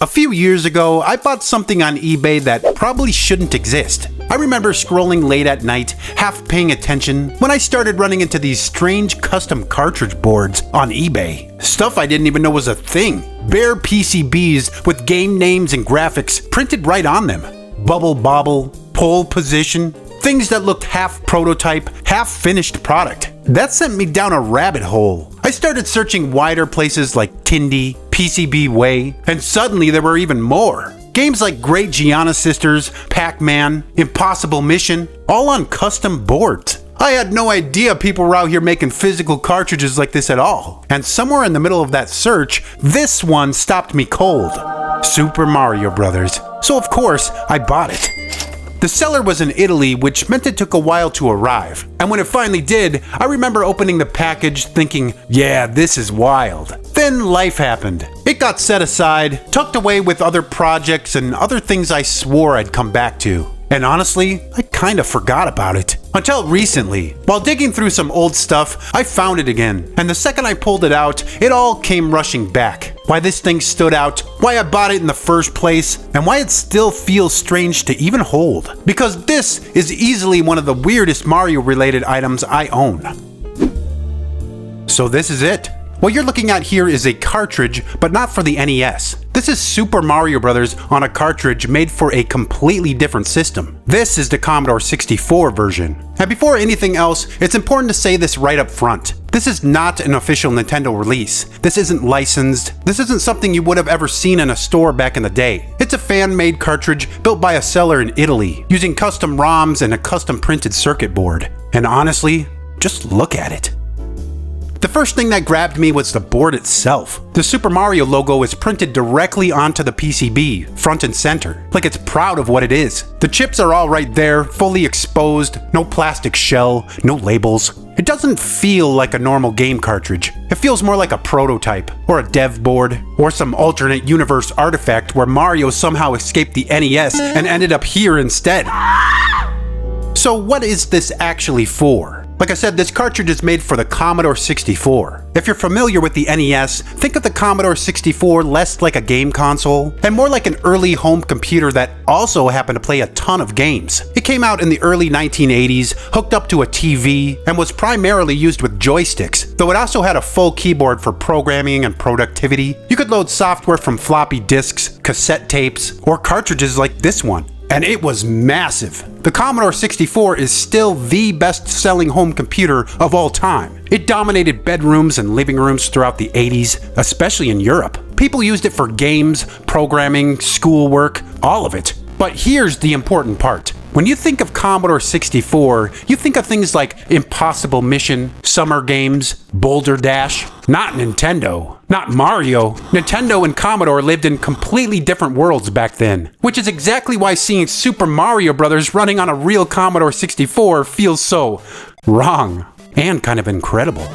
A few years ago, I bought something on eBay that probably shouldn't exist. I remember scrolling late at night, half paying attention, when I started running into these strange custom cartridge boards on eBay. Stuff I didn't even know was a thing. Bare PCBs with game names and graphics printed right on them. Bubble Bobble, Pole Position, things that looked half prototype, half finished product. That sent me down a rabbit hole. I started searching wider places like Tindy, PCB Way, and suddenly there were even more. Games like Great Gianna Sisters, Pac-Man, Impossible Mission, all on custom boards. I had no idea people were out here making physical cartridges like this at all. And somewhere in the middle of that search, this one stopped me cold. Super Mario Brothers. So of course, I bought it. The seller was in Italy, which meant it took a while to arrive. And when it finally did, I remember opening the package thinking, yeah, this is wild. Then life happened. It got set aside, tucked away with other projects and other things I swore I'd come back to. And honestly, I kinda forgot about it. Until recently. While digging through some old stuff, I found it again. And the second I pulled it out, it all came rushing back. Why this thing stood out, why I bought it in the first place, and why it still feels strange to even hold. Because this is easily one of the weirdest Mario-related items I own. So this is it. What you're looking at here is a cartridge, but not for the NES. This is Super Mario Bros. On a cartridge made for a completely different system. This is the Commodore 64 version. And before anything else, it's important to say this right up front. This is not an official Nintendo release. This isn't licensed. This isn't something you would have ever seen in a store back in the day. It's a fan-made cartridge built by a seller in Italy, using custom ROMs and a custom printed circuit board. And honestly, just look at it. The first thing that grabbed me was the board itself. The Super Mario logo is printed directly onto the PCB, front and center, like it's proud of what it is. The chips are all right there, fully exposed, no plastic shell, no labels. It doesn't feel like a normal game cartridge. It feels more like a prototype, or a dev board, or some alternate universe artifact where Mario somehow escaped the NES and ended up here instead. So what is this actually for? Like I said, this cartridge is made for the Commodore 64. If you're familiar with the NES, think of the Commodore 64 less like a game console, and more like an early home computer that also happened to play a ton of games. It came out in the early 1980s, hooked up to a TV, and was primarily used with joysticks, though it also had a full keyboard for programming and productivity. You could load software from floppy disks, cassette tapes, or cartridges like this one. And it was massive. The Commodore 64 is still the best-selling home computer of all time. It dominated bedrooms and living rooms throughout the 80s, especially in Europe. People used it for games, programming, schoolwork, all of it. But here's the important part. When you think of Commodore 64, you think of things like Impossible Mission, Summer Games, Boulder Dash. Not Nintendo. Not Mario. Nintendo and Commodore lived in completely different worlds back then. Which is exactly why seeing Super Mario Bros. Running on a real Commodore 64 feels so wrong. And kind of incredible.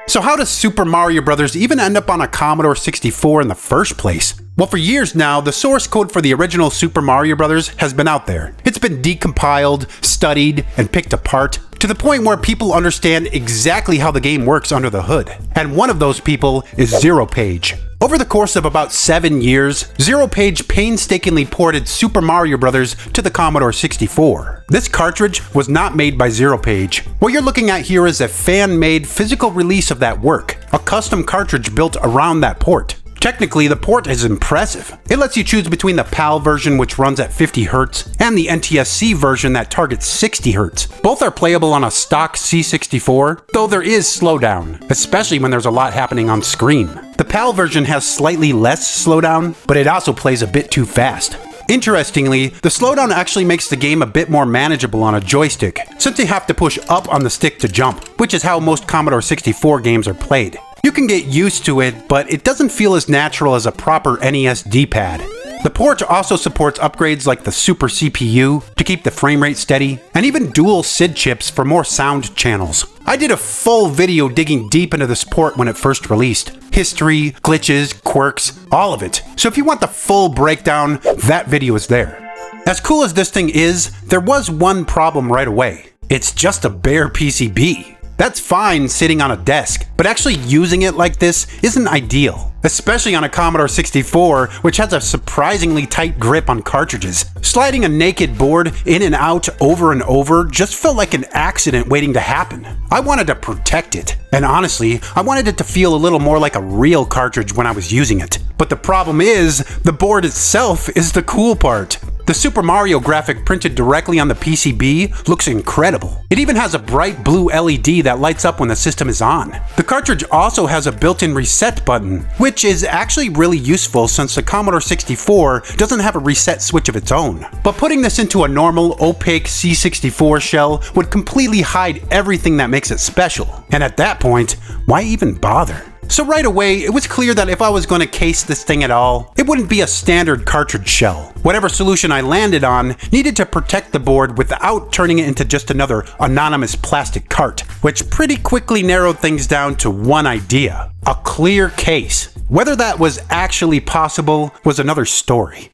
So how does Super Mario Bros. Even end up on a Commodore 64 in the first place? Well, for years now, the source code for the original Super Mario Bros. Has been out there. It's been decompiled, studied, and picked apart, to the point where people understand exactly how the game works under the hood. And one of those people is Zero Page. Over the course of about 7 years, Zero Page painstakingly ported Super Mario Bros. To the Commodore 64. This cartridge was not made by Zero Page. What you're looking at here is a fan-made physical release of that work, a custom cartridge built around that port. Technically, the port is impressive. It lets you choose between the PAL version, which runs at 50 Hz, and the NTSC version that targets 60 Hz. Both are playable on a stock C64, though there is slowdown, especially when there's a lot happening on screen. The PAL version has slightly less slowdown, but it also plays a bit too fast. Interestingly, the slowdown actually makes the game a bit more manageable on a joystick, since you have to push up on the stick to jump, which is how most Commodore 64 games are played. You can get used to it, but it doesn't feel as natural as a proper NES D-pad. The port also supports upgrades like the Super CPU to keep the frame rate steady, and even dual SID chips for more sound channels. I did a full video digging deep into this port when it first released. History, glitches, quirks, all of it. So if you want the full breakdown, that video is there. As cool as this thing is, there was one problem right away. It's just a bare PCB. That's fine sitting on a desk, but actually using it like this isn't ideal. Especially on a Commodore 64, which has a surprisingly tight grip on cartridges. Sliding a naked board in and out over and over just felt like an accident waiting to happen. I wanted to protect it, and honestly, I wanted it to feel a little more like a real cartridge when I was using it. But the problem is, the board itself is the cool part. The Super Mario graphic printed directly on the PCB looks incredible. It even has a bright blue LED that lights up when the system is on. The cartridge also has a built-in reset button, which is actually really useful since the Commodore 64 doesn't have a reset switch of its own. But putting this into a normal, opaque C64 shell would completely hide everything that makes it special. And at that point, why even bother? So right away, it was clear that if I was going to case this thing at all, it wouldn't be a standard cartridge shell. Whatever solution I landed on needed to protect the board without turning it into just another anonymous plastic cart, which pretty quickly narrowed things down to one idea: a clear case. Whether that was actually possible was another story.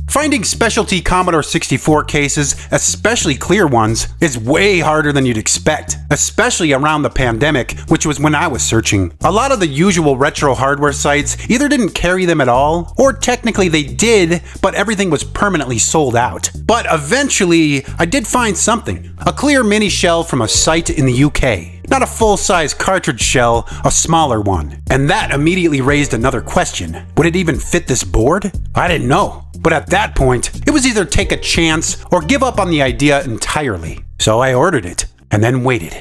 Finding specialty Commodore 64 cases, especially clear ones, is way harder than you'd expect, especially around the pandemic, which was when I was searching. A lot of the usual retro hardware sites either didn't carry them at all, or technically they did, but everything was permanently sold out. But eventually, I did find something: a clear mini shell from a site in the UK. Not a full-size cartridge shell, a smaller one. And that immediately raised another question. Would it even fit this board? I didn't know. But at that point, it was either take a chance or give up on the idea entirely. So I ordered it, and then waited.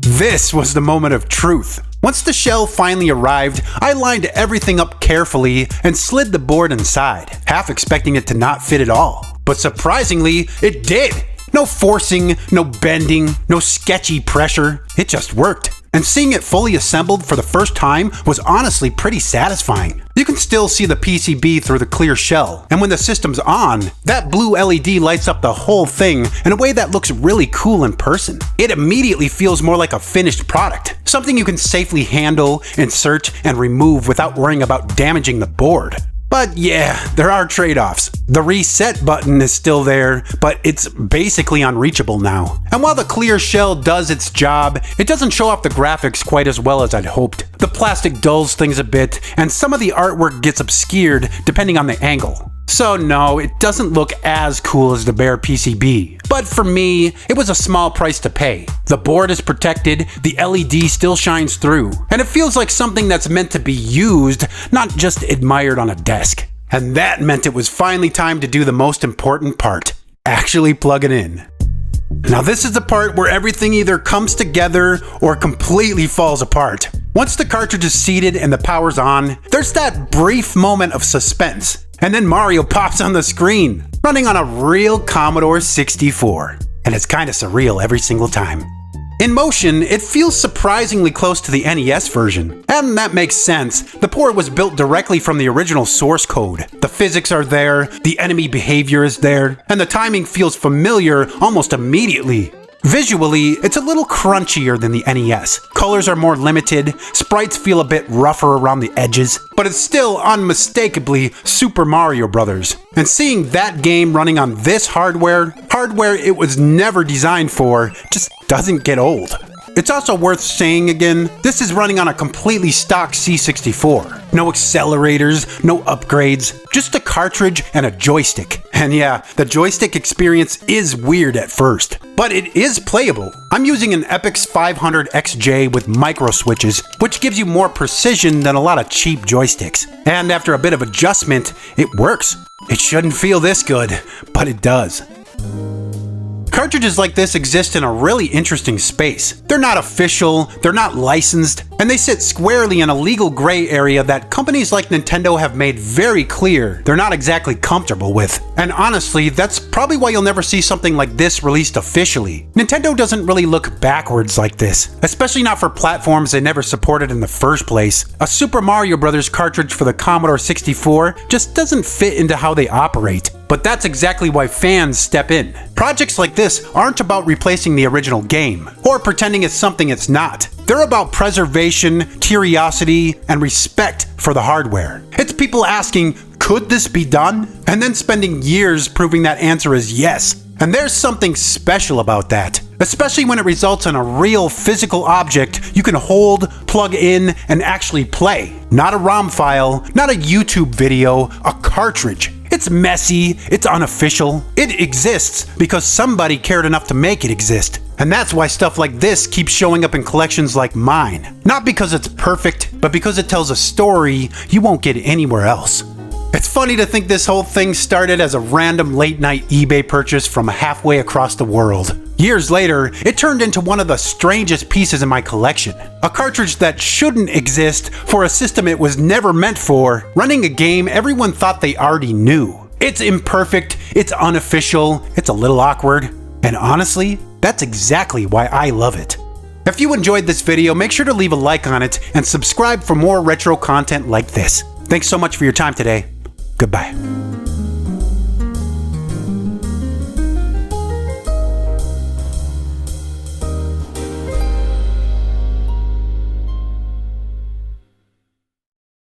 This was the moment of truth. Once the shell finally arrived, I lined everything up carefully and slid the board inside, half expecting it to not fit at all. But surprisingly, it did! No forcing, no bending, no sketchy pressure. It just worked. And seeing it fully assembled for the first time was honestly pretty satisfying. You can still see the PCB through the clear shell, and when the system's on, that blue LED lights up the whole thing in a way that looks really cool in person. It immediately feels more like a finished product, something you can safely handle, insert, and remove without worrying about damaging the board. But yeah, there are trade-offs. The reset button is still there, but it's basically unreachable now. And while the clear shell does its job, it doesn't show off the graphics quite as well as I'd hoped. The plastic dulls things a bit, and some of the artwork gets obscured depending on the angle. So no, it doesn't look as cool as the bare PCB. But for me, it was a small price to pay. The board is protected, the LED still shines through, and it feels like something that's meant to be used, not just admired on a desk. And that meant it was finally time to do the most important part: actually plug it in. Now this is the part where everything either comes together or completely falls apart. Once the cartridge is seated and the power's on, there's that brief moment of suspense. And then Mario pops on the screen, running on a real Commodore 64. And it's kinda surreal every single time. In motion, it feels surprisingly close to the NES version. And that makes sense. The port was built directly from the original source code. The physics are there, the enemy behavior is there, and the timing feels familiar almost immediately. Visually, it's a little crunchier than the NES. Colors are more limited, sprites feel a bit rougher around the edges, but it's still unmistakably Super Mario Bros. And seeing that game running on this hardware it was never designed for, just doesn't get old. It's also worth saying again, this is running on a completely stock C64. No accelerators, no upgrades, just a cartridge and a joystick. And yeah, the joystick experience is weird at first, but it is playable. I'm using an Epix 500 XJ with micro switches, which gives you more precision than a lot of cheap joysticks. And after a bit of adjustment, it works. It shouldn't feel this good, but it does. Cartridges like this exist in a really interesting space. They're not official, they're not licensed, and they sit squarely in a legal gray area that companies like Nintendo have made very clear they're not exactly comfortable with. And honestly, that's probably why you'll never see something like this released officially. Nintendo doesn't really look backwards like this, especially not for platforms they never supported in the first place. A Super Mario Bros. Cartridge for the Commodore 64 just doesn't fit into how they operate. But that's exactly why fans step in. Projects like this aren't about replacing the original game, or pretending it's something it's not. They're about preservation, curiosity, and respect for the hardware. It's people asking, could this be done? And then spending years proving that answer is yes. And there's something special about that. especially when it results in a real physical object you can hold, plug in, and actually play. Not a ROM file, not a YouTube video, a cartridge. It's messy, it's unofficial. It exists because somebody cared enough to make it exist. And that's why stuff like this keeps showing up in collections like mine. Not because it's perfect, but because it tells a story you won't get anywhere else. It's funny to think this whole thing started as a random late night eBay purchase from halfway across the world. Years later, it turned into one of the strangest pieces in my collection. A cartridge that shouldn't exist for a system it was never meant for, running a game everyone thought they already knew. It's imperfect, it's unofficial, it's a little awkward, and honestly, that's exactly why I love it. If you enjoyed this video, make sure to leave a like on it and subscribe for more retro content like this. Thanks so much for your time today. Goodbye.